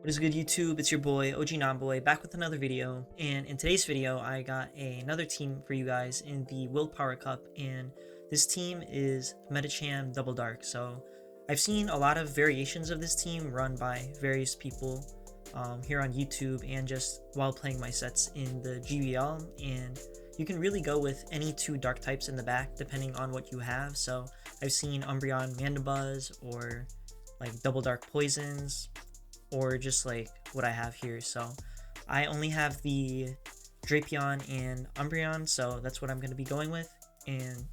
What is good, YouTube? It's your boy OG Nonboy back with another video, and in today's video I got another team for you guys in the Willpower Cup, and this team is Medicham Double Dark. So I've seen a lot of variations of this team run by various people here on YouTube and just while playing my sets in the GBL, and you can really go with any two dark types in the back depending on what you have. So I've seen UMBREON Mandibuzz or like Double Dark Poisons, or just like what I have here. So I only have the Drapion and Umbreon, so that's what I'm going to be going with. And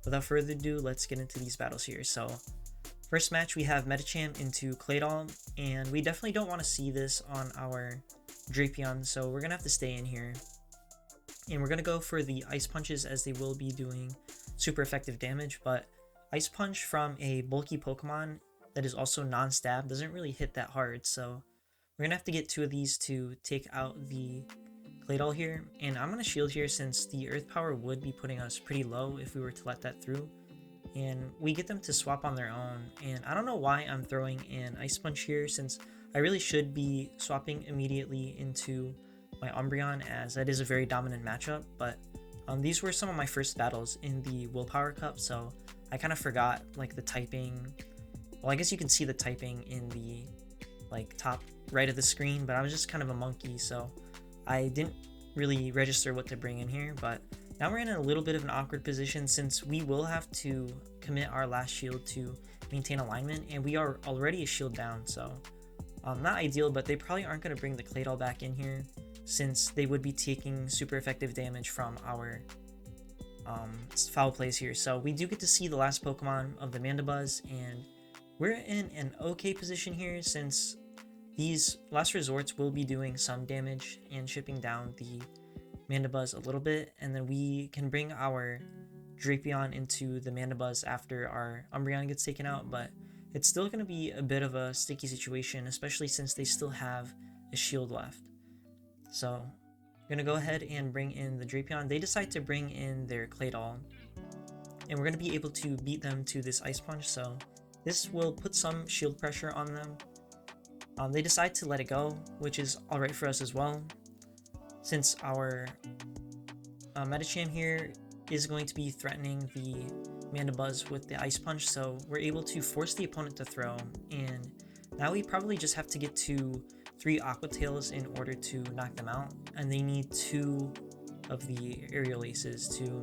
without further ado, let's get into these battles here. So first match, we have Medicham into Claydol, and we definitely don't want to see this on our Drapion, so we're going to have to stay in here. And we're going to go for the Ice Punches, as they will be doing super effective damage, but Ice Punch from a bulky Pokemon that is also non-stab doesn't really hit that hard, so we're gonna have to get two of these to take out the Claydol here. And I'm gonna shield here since the Earth Power would be putting us pretty low if we were to let that through, and we get them to swap on their own. And I don't know why I'm throwing an Ice Punch here, since I really should be swapping immediately into my Umbreon, as that is a very dominant matchup. But these were some of my first battles in the Willpower Cup, so I kind of forgot like the typing. Well, I guess you can see the typing in the like top right of the screen, but I was just kind of a monkey, so I didn't really register what to bring in here. But now we're in a little bit of an awkward position, since we will have to commit our last shield to maintain alignment, and we are already a shield down, so not ideal. But they probably aren't going to bring the Claydol back in here, since they would be taking super effective damage from our foul plays here. So we do get to see the last Pokemon of the Mandibuzz, and we're in an okay position here, since these last resorts will be doing some damage and shipping down the Mandibuzz a little bit, and then we can bring our Drapion into the Mandibuzz after our Umbreon gets taken out. But it's still going to be a bit of a sticky situation, especially since they still have a shield left. So I'm going to go ahead and bring in the Drapion. They decide to bring in their Claydol, and we're going to be able to beat them to this Ice Punch, so this will put some shield pressure on them. They decide to let it go, which is alright for us as well, since our Medicham here is going to be threatening the Mandibuzz with the Ice Punch, so we're able to force the opponent to throw. And now we probably just have to get to 3 Aqua Tails in order to knock them out, and they need 2 of the Aerial Aces to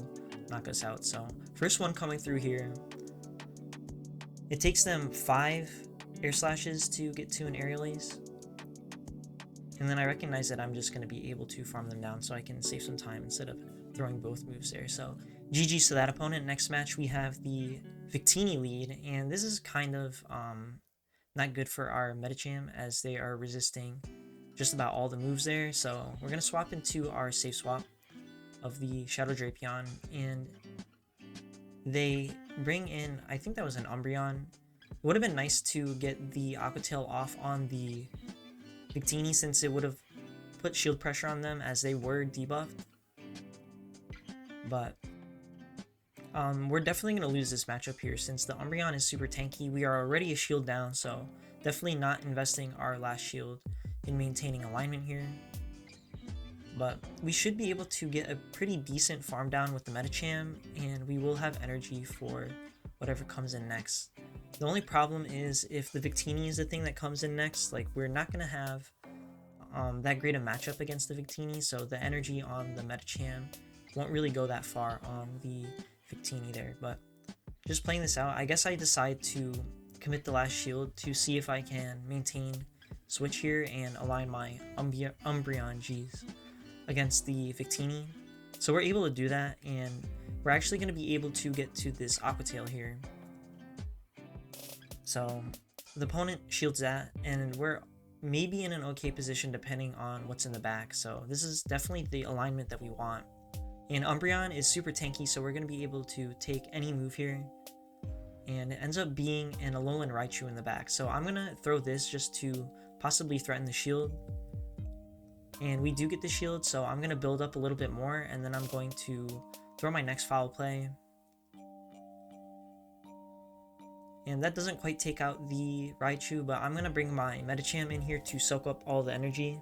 knock us out. So first one coming through here. It takes them 5 air slashes to get to an Aerial Ace. And then I recognize that I'm just going to be able to farm them down, so I can save some time instead of throwing both moves there. So GG's to that opponent. Next match, we have the Victini lead, and this is kind of not good for our Medicham, as they are resisting just about all the moves there. So we're going to swap into our safe swap of the Shadow Drapion, and they bring in, I think that was an Umbreon. It would have been nice to get the Aqua Tail off on the Victini, since it would have put shield pressure on them as they were debuffed. But we're definitely going to lose this matchup here, since the Umbreon is super tanky. We are already a shield down, so definitely not investing our last shield in maintaining alignment here. But we should be able to get a pretty decent farm down with the Medicham, and we will have energy for whatever comes in next. The only problem is if the Victini is the thing that comes in next, like, we're not going to have that great a matchup against the Victini, so the energy on the Medicham won't really go that far on the Victini there. But just playing this out, I guess I decide to commit the last shield to see if I can maintain switch here and align my Umbreon against the Victini. So we're able to do that, and we're actually going to be able to get to this Aqua Tail here. So the opponent shields that, and we're maybe in an okay position depending on what's in the back. So this is definitely the alignment that we want. And Umbreon is super tanky, so we're going to be able to take any move here. And it ends up being an Alolan Raichu in the back. So I'm going to throw this just to possibly threaten the shield. And we do get the shield, so I'm going to build up a little bit more, and then I'm going to throw my next foul play. And that doesn't quite take out the Raichu, but I'm going to bring my Medicham in here to soak up all the energy,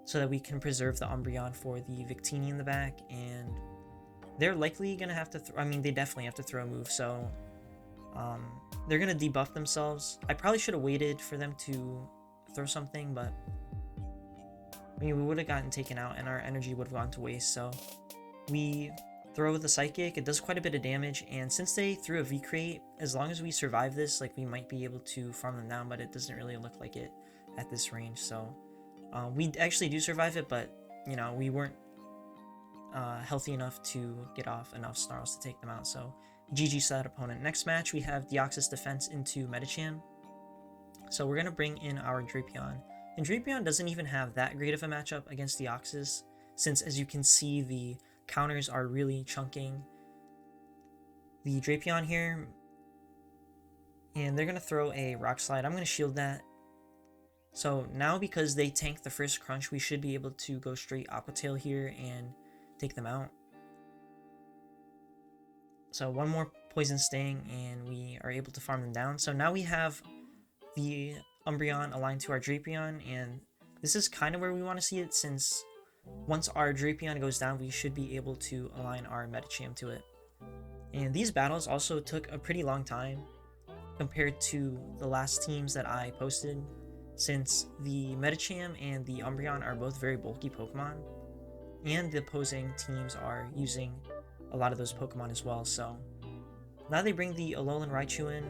so that we can preserve the Umbreon for the Victini in the back. And they're likely going to have to, they definitely have to throw a move, so they're going to debuff themselves. I probably should have waited for them to throw something, but we would have gotten taken out and our energy would have gone to waste. So we throw the Psychic. It does quite a bit of damage, and since they threw a V-Crate, as long as we survive this, like, we might be able to farm them down, but it doesn't really look like it at this range. So we actually do survive it, but you know, we weren't healthy enough to get off enough snarls to take them out. So GG to that opponent. Next match, we have Deoxys defense into Medicham. So we're going to bring in our Drapion. And Drapion doesn't even have that great of a matchup against Deoxys, since as you can see, the counters are really chunking the Drapion here. And they're going to throw a Rock Slide. I'm going to shield that. So now, because they tank the first crunch, we should be able to go straight Aqua Tail here and take them out. So one more Poison Sting and we are able to farm them down. So now we have the Umbreon aligned to our Drapion, and this is kind of where we want to see it, since once our Drapion goes down, we should be able to align our Medicham to it. And these battles also took a pretty long time compared to the last teams that I posted, since the Medicham and the Umbreon are both very bulky Pokemon, and the opposing teams are using a lot of those Pokemon as well. So now they bring the Alolan Raichu in,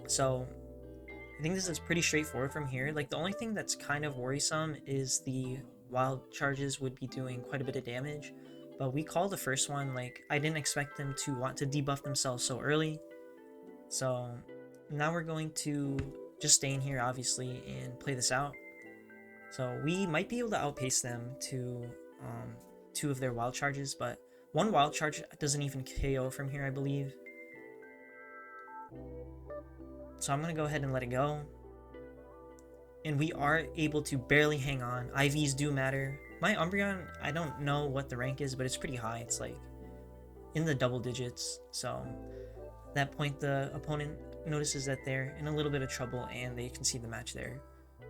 so I think this is pretty straightforward from here. Like, the only thing that's kind of worrisome is the Wild Charges would be doing quite a bit of damage, but we call the first one. Like, I didn't expect them to want to debuff themselves so early, so now we're going to just stay in here, obviously, and play this out. So we might be able to outpace them to 2 of their Wild Charges, but 1 Wild Charge doesn't even KO from here, I believe. So I'm going to go ahead and let it go. And we are able to barely hang on. IVs do matter. My Umbreon, I don't know what the rank is, but it's pretty high. It's like in the double digits. So at that point, the opponent notices that they're in a little bit of trouble and they concede the match there.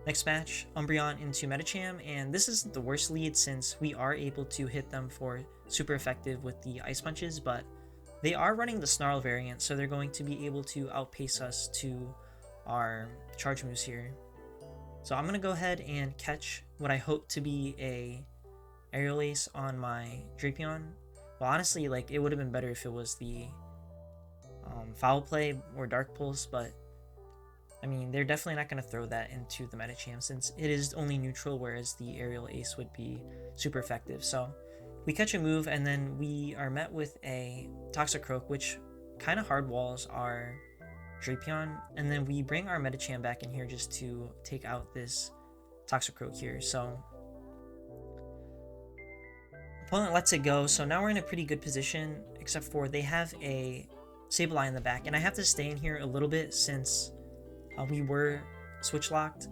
Next match, Umbreon into Medicham, and this isn't the worst lead since we are able to hit them for super effective with the Ice Punches, but they are running the Snarl variant, so they're going to be able to outpace us to our charge moves here. So I'm going to go ahead and catch what I hope to be a Aerial Ace on my Drapion. Well, honestly, like, it would have been better if it was the Foul Play or Dark Pulse, but I mean, they're definitely not going to throw that into the Medicham since it is only neutral, whereas the Aerial Ace would be super effective. So we catch a move, and then we are met with a Toxicroak, which kind of hard walls our Drapion, and then we bring our Medicham back in here just to take out this Toxicroak here. So opponent lets it go, so now we're in a pretty good position, except for they have a Sableye in the back, and I have to stay in here a little bit since we were switch locked,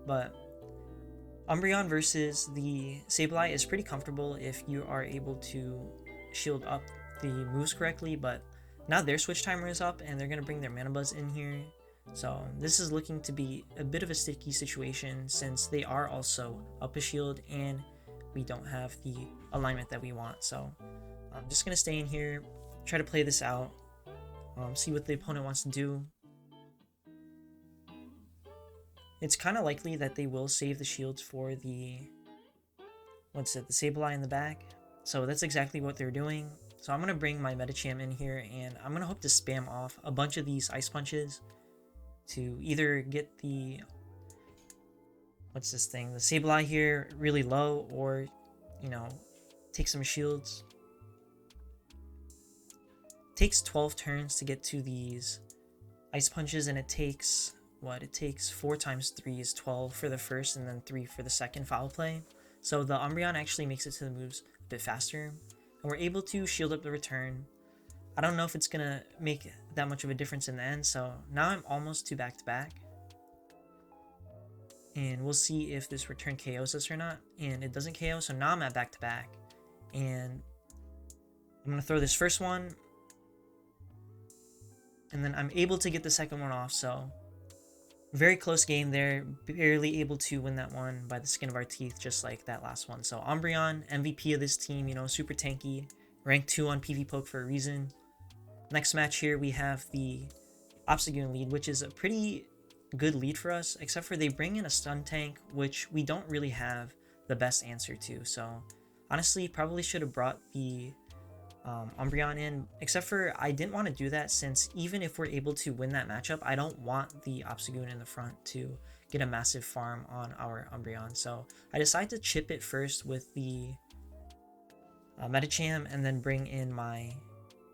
but Umbreon versus the Sableye is pretty comfortable if you are able to shield up the moves correctly, but now their switch timer is up and they're going to bring their Mana Buzz in here. So this is looking to be a bit of a sticky situation since they are also up a shield and we don't have the alignment that we want. So I'm just going to stay in here, try to play this out, see what the opponent wants to do. It's kind of likely that they will save the shields for the the Sableye in the back. So that's exactly what they're doing. So I'm going to bring my Medicham in here and I'm going to hope to spam off a bunch of these Ice Punches to either get the the Sableye here really low, or, you know, take some shields. It takes 12 turns to get to these Ice Punches, and it takes, it takes 4 times 3 is 12 for the first, and then 3 for the second Foul Play. So the Umbreon actually makes it to the moves a bit faster, and we're able to shield up the return. I don't know if it's gonna make that much of a difference in the end, so now I'm almost to back-to-back. And we'll see if this return KOs us or not, and it doesn't KO, so now I'm at back-to-back. And I'm gonna throw this first one. and then I'm able to get the second one off, so very close game there, barely able to win that one by the skin of our teeth, just like that last one. So UMBREON, MVP of this team, you know, super tanky, ranked 2 on PvPoke for a reason. Next match here, we have the Obstagoon lead, which is a pretty good lead for us, except for they bring in a stun tank, which we don't really have the best answer to. So honestly, probably should have brought the Umbreon in, except for I didn't want to do that, since even if we're able to win that matchup, I don't want the Obstagoon in the front to get a massive farm on our Umbreon. So I decided to chip it first with the Medicham and then bring in my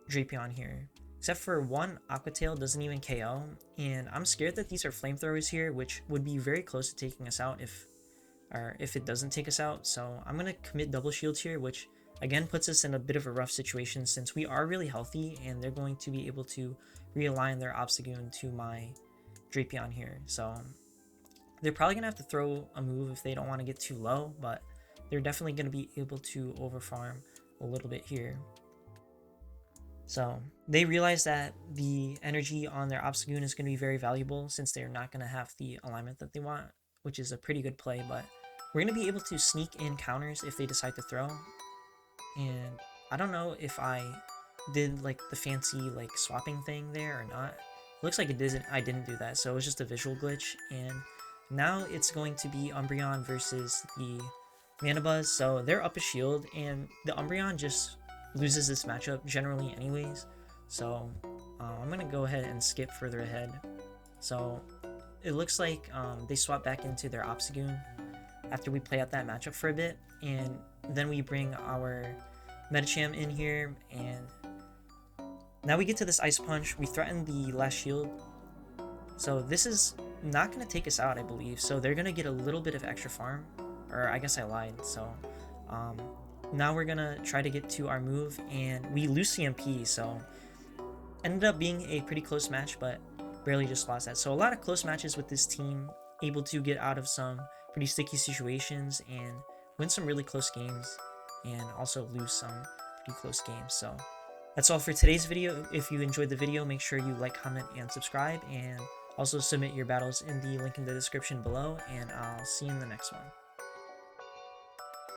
Drapion here. Except for one Aqua Tail doesn't even KO, and I'm scared that these are flamethrowers here, which would be very close to taking us out if it doesn't take us out. So I'm gonna commit double shields here, which again puts us in a bit of a rough situation since we are really healthy and they're going to be able to realign their Obstagoon to my Drapion here. So they're probably gonna have to throw a move if they don't want to get too low, but they're definitely gonna be able to overfarm a little bit here. So they realize that the energy on their Obstagoon is going to be very valuable since they're not going to have the alignment that they want, which is a pretty good play, but we're going to be able to sneak in counters if they decide to throw. And I don't know if I did like the fancy like swapping thing there or not. It looks like I didn't do that, so it was just a visual glitch. And now it's going to be Umbreon versus the Manabuzz, so they're up a shield, and the Umbreon just loses this matchup generally anyways. So I'm gonna go ahead and skip further ahead. So it looks like they swap back into their Obstagoon after we play out that matchup for a bit, and then we bring our Medicham in here, and now we get to this Ice Punch. We threaten the last shield, so this is not gonna take us out, I believe. So they're gonna get a little bit of extra farm, or I guess I lied. So now we're gonna try to get to our move, and we lose CMP, so ended up being a pretty close match, but barely just lost that. So a lot of close matches with this team, able to get out of some pretty sticky situations and win some really close games, and also lose some pretty close games. So that's all for today's video. If you enjoyed the video, make sure you like, comment, and subscribe, and also submit your battles in the link in the description below, and I'll see you in the next one.